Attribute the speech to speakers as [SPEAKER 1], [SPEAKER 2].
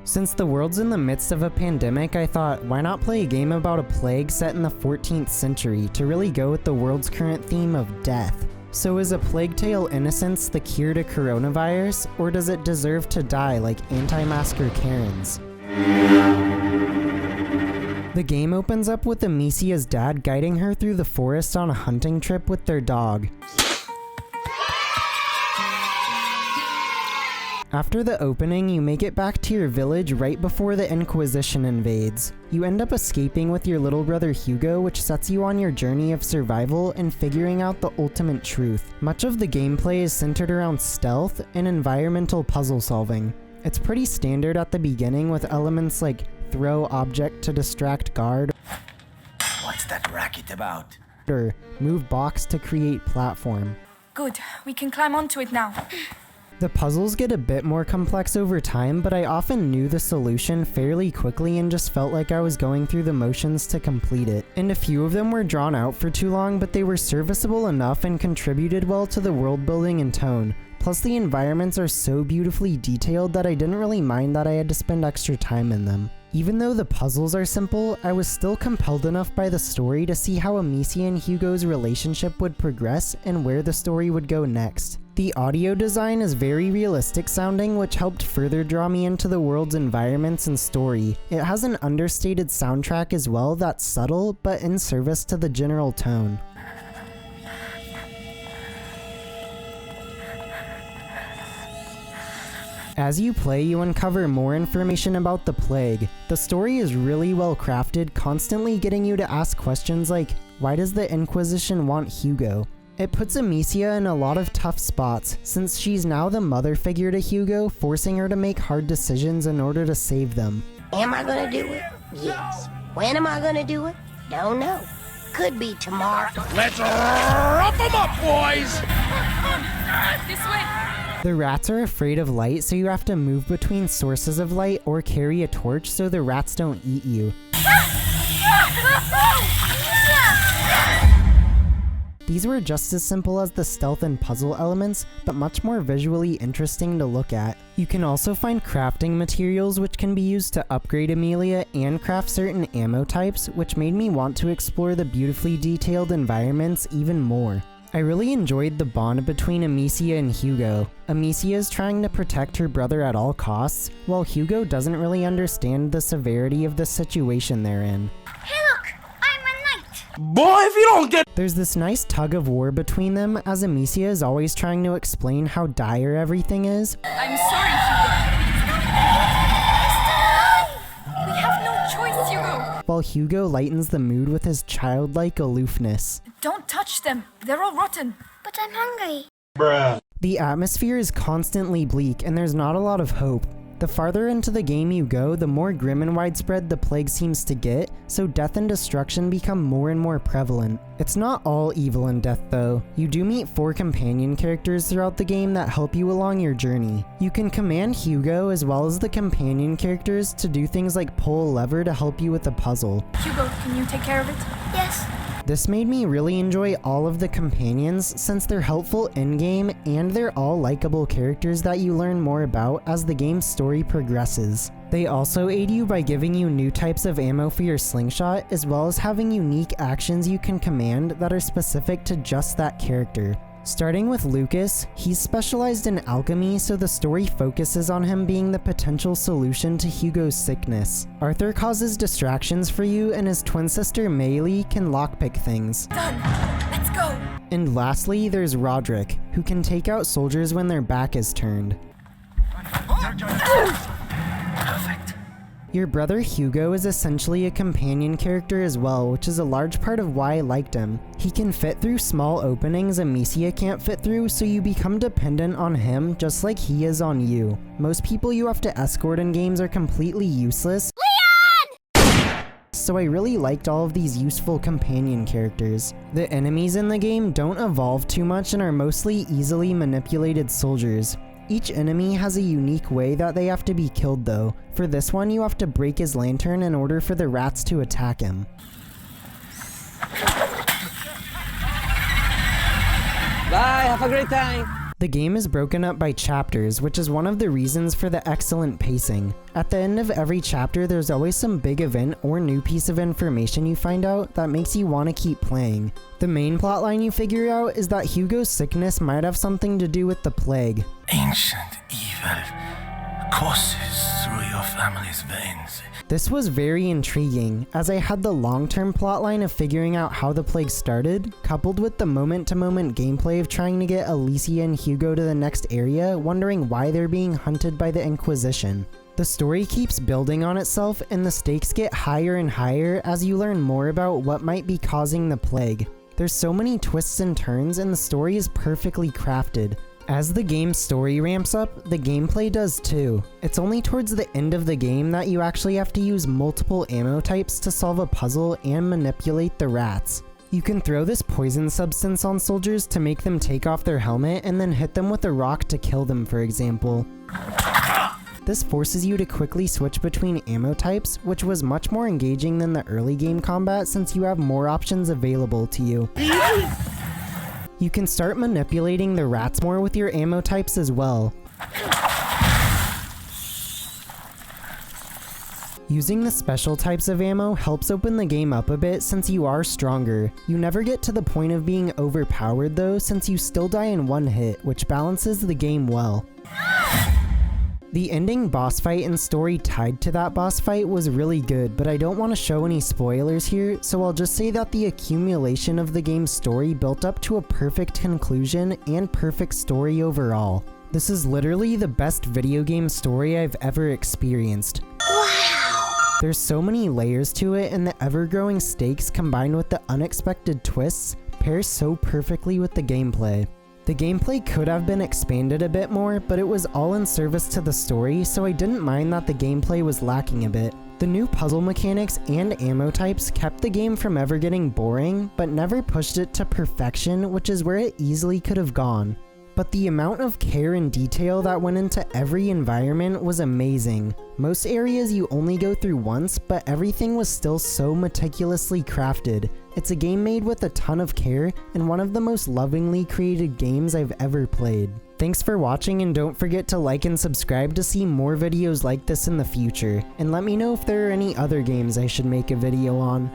[SPEAKER 1] Since the world's in the midst of a pandemic, I thought, why not play a game about a plague set in the 14th century to really go with the world's current theme of death? So is A Plague Tale: Innocence the cure to coronavirus, or does it deserve to die like anti-masker Karens? The game opens up with Amicia's dad guiding her through the forest on a hunting trip with their dog. After the opening, you make it back to your village right before the Inquisition invades. You end up escaping with your little brother Hugo, which sets you on your journey of survival and figuring out the ultimate truth. Much of the gameplay is centered around stealth and environmental puzzle solving. It's pretty standard at the beginning with elements like throw object to distract guard,
[SPEAKER 2] What's that racket about?
[SPEAKER 1] or move box to create platform.
[SPEAKER 3] Good, we can climb onto it now.
[SPEAKER 1] The puzzles get a bit more complex over time, but I often knew the solution fairly quickly and just felt like I was going through the motions to complete it. And a few of them were drawn out for too long, but they were serviceable enough and contributed well to the world building and tone. Plus the environments are so beautifully detailed that I didn't really mind that I had to spend extra time in them. Even though the puzzles are simple, I was still compelled enough by the story to see how Amicia and Hugo's relationship would progress and where the story would go next. The audio design is very realistic sounding, which helped further draw me into the world's environments and story. It has an understated soundtrack as well that's subtle, but in service to the general tone. As you play, you uncover more information about the plague. The story is really well crafted, constantly getting you to ask questions like, why does the Inquisition want Hugo? It puts Amicia in a lot of tough spots, since she's now the mother figure to Hugo, forcing her to make hard decisions in order to save them.
[SPEAKER 4] Am I gonna do it? Yes. When am I gonna do it? Don't know. Could be tomorrow.
[SPEAKER 2] Let's rough them up, boys!
[SPEAKER 3] This way!
[SPEAKER 1] The rats are afraid of light, so you have to move between sources of light or carry a torch so the rats don't eat you. These were just as simple as the stealth and puzzle elements, but much more visually interesting to look at. You can also find crafting materials which can be used to upgrade Amelia and craft certain ammo types, which made me want to explore the beautifully detailed environments even more. I really enjoyed the bond between Amicia and Hugo. Amicia is trying to protect her brother at all costs, while Hugo doesn't really understand the severity of the situation they're in.
[SPEAKER 4] Hey look! I'm a knight!
[SPEAKER 2] Boy, if you don't get...
[SPEAKER 1] There's this nice tug of war between them, as Amicia is always trying to explain how dire everything is.
[SPEAKER 3] I'm sorry, Hugo. We have no choice, Hugo.
[SPEAKER 1] While Hugo lightens the mood with his childlike aloofness.
[SPEAKER 3] Don't touch them. They're all rotten.
[SPEAKER 4] But I'm hungry.
[SPEAKER 1] The atmosphere is constantly bleak and there's not a lot of hope. The farther into the game you go, the more grim and widespread the plague seems to get, so death and destruction become more and more prevalent. It's not all evil and death though. You do meet 4 companion characters throughout the game that help you along your journey. You can command Hugo as well as the companion characters to do things like pull a lever to help you with a puzzle.
[SPEAKER 3] Hugo, can you take care of it?
[SPEAKER 4] Yes.
[SPEAKER 1] This made me really enjoy all of the companions since they're helpful in-game and they're all likable characters that you learn more about as the game's story progresses. They also aid you by giving you new types of ammo for your slingshot, as well as having unique actions you can command that are specific to just that character. Starting with Lucas, he's specialized in alchemy, so the story focuses on him being the potential solution to Hugo's sickness. Arthur causes distractions for you, and his twin sister Maylee can lockpick things.
[SPEAKER 3] Done. Let's go.
[SPEAKER 1] And lastly, there's Roderick, who can take out soldiers when their back is turned.
[SPEAKER 2] Perfect.
[SPEAKER 1] Your brother Hugo is essentially a companion character as well, which is a large part of why I liked him. He can fit through small openings Amicia can't fit through, so you become dependent on him just like he is on you. Most people you have to escort in games are completely useless, so I really liked all of these useful companion characters. The enemies in the game don't evolve too much and are mostly easily manipulated soldiers. Each enemy has a unique way that they have to be killed though. For this one, you have to break his lantern in order for the rats to attack him.
[SPEAKER 5] Bye, have a great time.
[SPEAKER 1] The game is broken up by chapters, which is one of the reasons for the excellent pacing. At the end of every chapter, there's always some big event or new piece of information you find out that makes you want to keep playing. The main plotline you figure out is that Hugo's sickness might have something to do with the plague.
[SPEAKER 2] Ancient evil courses through your family's veins.
[SPEAKER 1] This was very intriguing, as I had the long-term plotline of figuring out how the plague started, coupled with the moment-to-moment gameplay of trying to get Alicia and Hugo to the next area, wondering why they're being hunted by the Inquisition. The story keeps building on itself, and the stakes get higher and higher as you learn more about what might be causing the plague. There's so many twists and turns, and the story is perfectly crafted. As the game's story ramps up, the gameplay does too. It's only towards the end of the game that you actually have to use multiple ammo types to solve a puzzle and manipulate the rats. You can throw this poison substance on soldiers to make them take off their helmet and then hit them with a rock to kill them, for example. This forces you to quickly switch between ammo types, which was much more engaging than the early game combat since you have more options available to you. You can start manipulating the rats more with your ammo types as well. Using the special types of ammo helps open the game up a bit since you are stronger. You never get to the point of being overpowered though, since you still die in one hit, which balances the game well. The ending boss fight and story tied to that boss fight was really good, but I don't want to show any spoilers here, so I'll just say that the accumulation of the game's story built up to a perfect conclusion and perfect story overall. This is literally the best video game story I've ever experienced.
[SPEAKER 4] Wow!
[SPEAKER 1] There's so many layers to it, and the ever-growing stakes combined with the unexpected twists pairs so perfectly with the gameplay. The gameplay could have been expanded a bit more, but it was all in service to the story, so I didn't mind that the gameplay was lacking a bit. The new puzzle mechanics and ammo types kept the game from ever getting boring, but never pushed it to perfection, which is where it easily could have gone. But the amount of care and detail that went into every environment was amazing. Most areas you only go through once, but everything was still so meticulously crafted. It's a game made with a ton of care, and one of the most lovingly created games I've ever played. Thanks for watching, and don't forget to like and subscribe to see more videos like this in the future. And let me know if there are any other games I should make a video on.